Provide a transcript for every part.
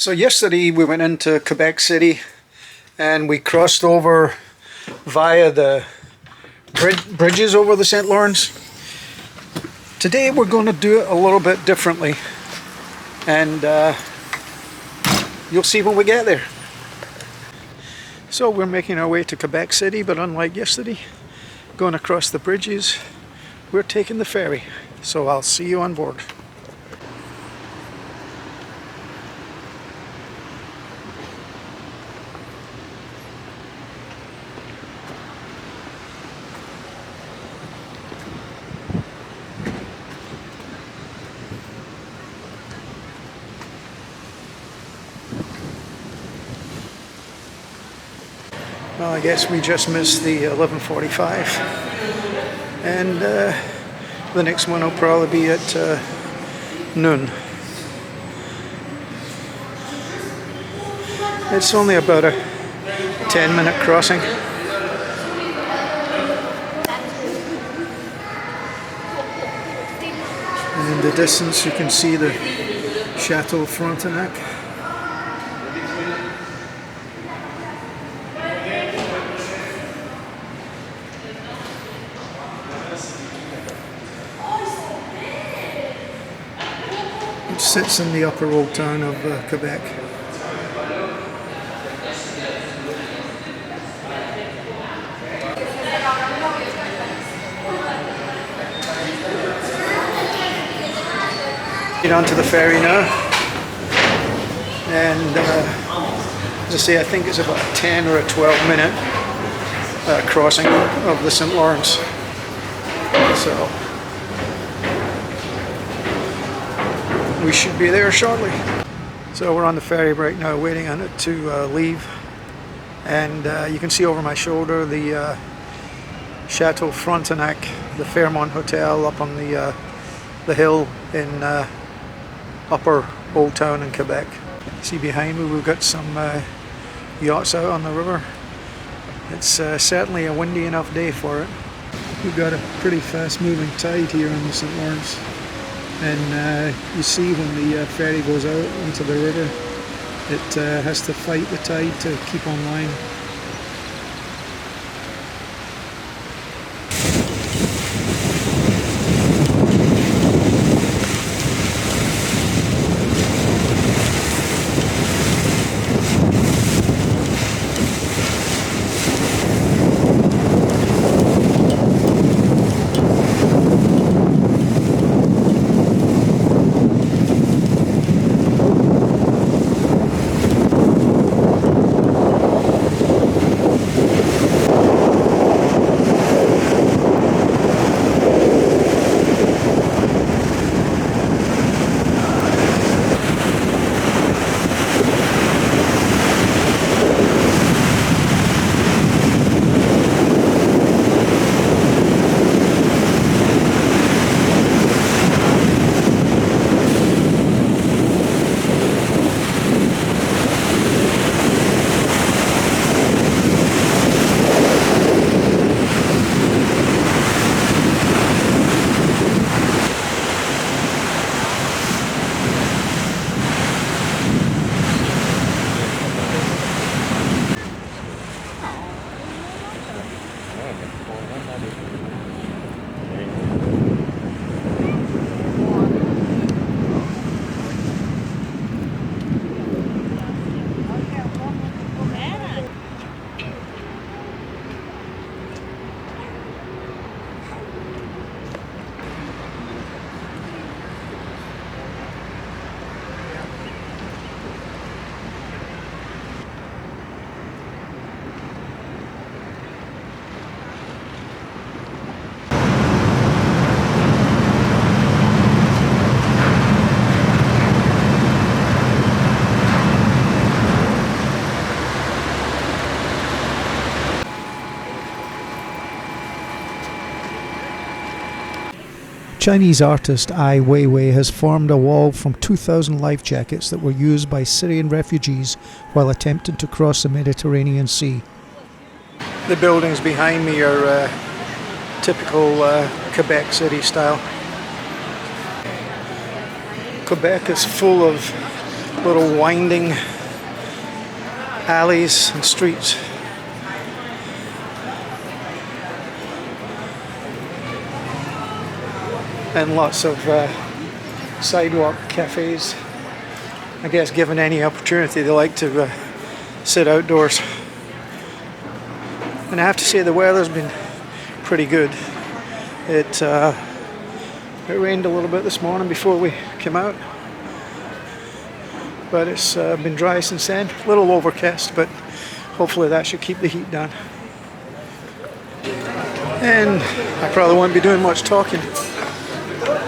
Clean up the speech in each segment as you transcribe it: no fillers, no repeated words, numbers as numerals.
So yesterday we went into Quebec City and we crossed over via the bridges over the St. Lawrence. Today we're going to do it a little bit differently, and you'll see when we get there. So we're making our way to Quebec City, but unlike yesterday, going across the bridges, we're taking the ferry. So I'll see you on board. Well, I guess we just missed the 11:45, and the next one will probably be at noon. It's only about a 10-minute crossing. And in the distance you can see the Chateau Frontenac. Which sits in the upper old town of Quebec. Get onto the ferry now, and as I say, I think it's about a 10 or a 12-minute crossing of the St. Lawrence. So we should be there shortly. So we're on the ferry right now, waiting on it to leave, and you can see over my shoulder the Chateau Frontenac, the Fairmont Hotel up on the hill in upper Old Town in Quebec. See behind me we've got some yachts out on the river. It's certainly a windy enough day for it. We've got a pretty fast moving tide here on the St. Lawrence, and you see when the ferry goes out into the river, it has to fight the tide to keep on line. Chinese artist Ai Weiwei has formed a wall from 2,000 life jackets that were used by Syrian refugees while attempting to cross the Mediterranean Sea. The buildings behind me are typical Quebec City style. Quebec is full of little winding alleys and streets. And lots of sidewalk cafes. I guess given any opportunity they like to sit outdoors. And I have to say the weather's been pretty good. It rained a little bit this morning before we came out, but it's been dry since then. A little overcast, but hopefully that should keep the heat down. And I probably won't be doing much talking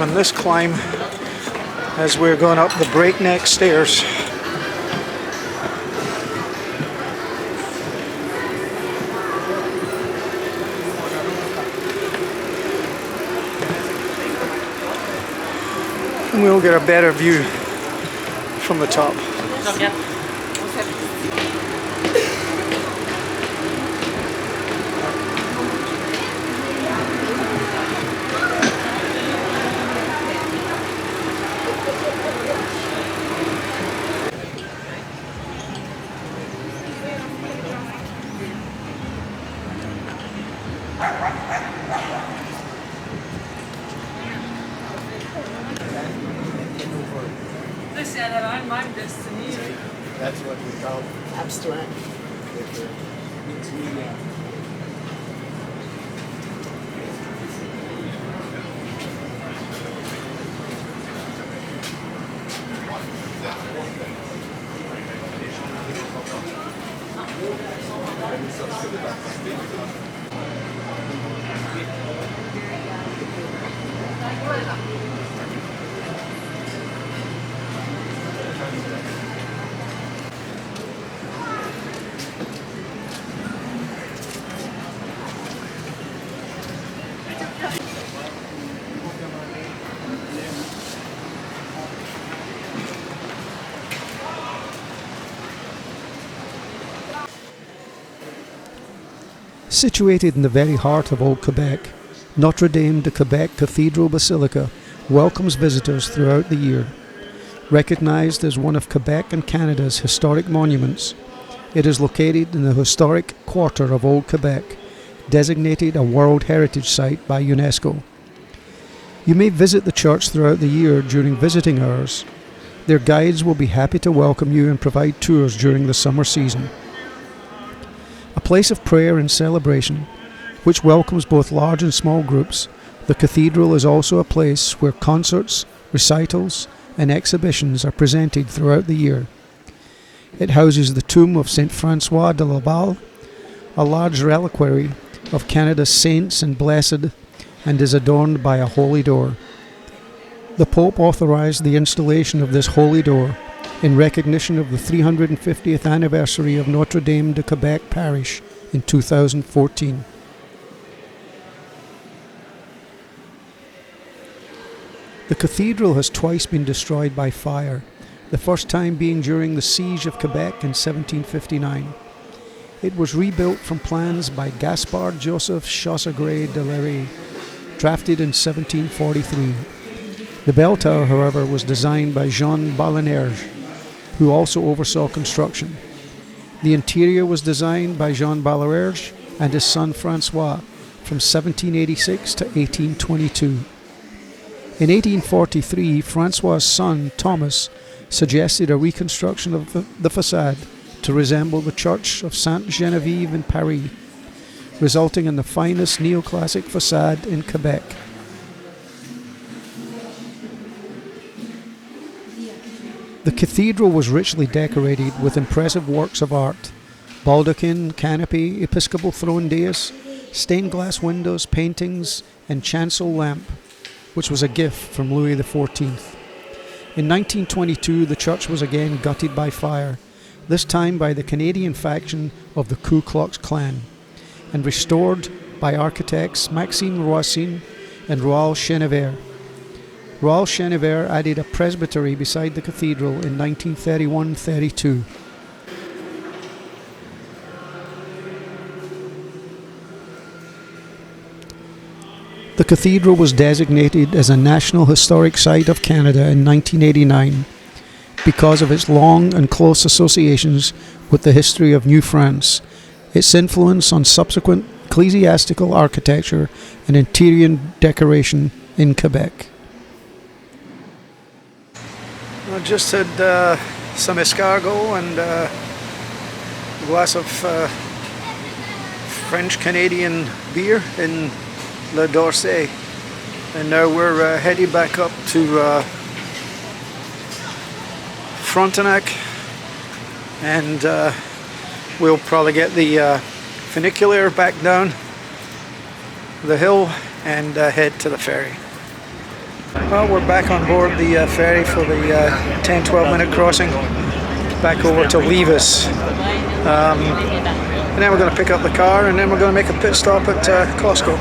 on this climb as we're going up the breakneck stairs. And we'll get a better view from the top. That's what we call abstract. Situated in the very heart of Old Quebec, Notre Dame de Quebec Cathedral Basilica welcomes visitors throughout the year. Recognized as one of Quebec and Canada's historic monuments, it is located in the historic quarter of Old Quebec, designated a World Heritage Site by UNESCO. You may visit the church throughout the year during visiting hours. Their guides will be happy to welcome you and provide tours during the summer season. A place of prayer and celebration, which welcomes both large and small groups, the cathedral is also a place where concerts, recitals, and exhibitions are presented throughout the year. It houses the tomb of Saint Francois de Laval, a large reliquary of Canada's saints and blessed, and is adorned by a holy door. The Pope authorized the installation of this holy door in recognition of the 350th anniversary of Notre Dame de Quebec Parish in 2014. The cathedral has twice been destroyed by fire, the first time being during the Siege of Quebec in 1759. It was rebuilt from plans by Gaspard Joseph Chassagre de Lery, drafted in 1743. The bell tower, however, was designed by Jean Balanerge, who also oversaw construction. The interior was designed by Jean Balanerge and his son Francois from 1786 to 1822. In 1843, Francois' son Thomas suggested a reconstruction of the facade to resemble the Church of Sainte Geneviève in Paris, resulting in the finest neoclassic facade in Quebec. The cathedral was richly decorated with impressive works of art: baldachin, canopy, episcopal throne dais, stained glass windows, paintings, and chancel lamp, which was a gift from Louis XIV. In 1922, the church was again gutted by fire, this time by the Canadian faction of the Ku Klux Klan, and restored by architects Maxime Roisin and Roald Chenevert. Roald Chenevert added a presbytery beside the cathedral in 1931-32. The cathedral was designated as a National Historic Site of Canada in 1989 because of its long and close associations with the history of New France, its influence on subsequent ecclesiastical architecture and interior decoration in Quebec. I just had some escargot and a glass of French-Canadian beer in Le Dorset, and now we're headed back up to Frontenac, and we'll probably get the funicular back down the hill and head to the ferry. Well, we're back on board the ferry for the 10-12 minute crossing back over to Levis. And then we're going to pick up the car, and then we're going to make a pit stop at Costco.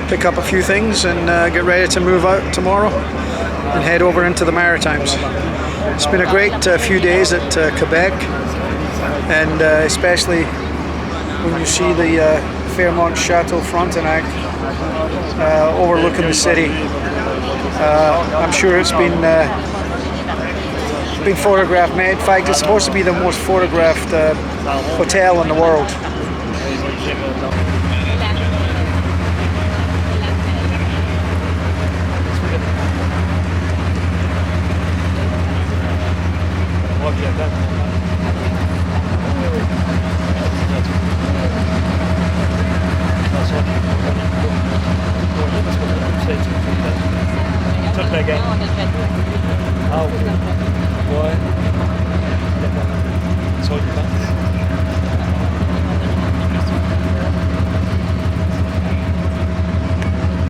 Pick up a few things and get ready to move out tomorrow and head over into the Maritimes. It's been a great few days at Quebec, and especially when you see the Fairmont Chateau Frontenac overlooking the city. I'm sure it's been photographed. In fact, it's supposed to be the most photographed hotel in the world. Ah ouais. Ouais. Sur le temps.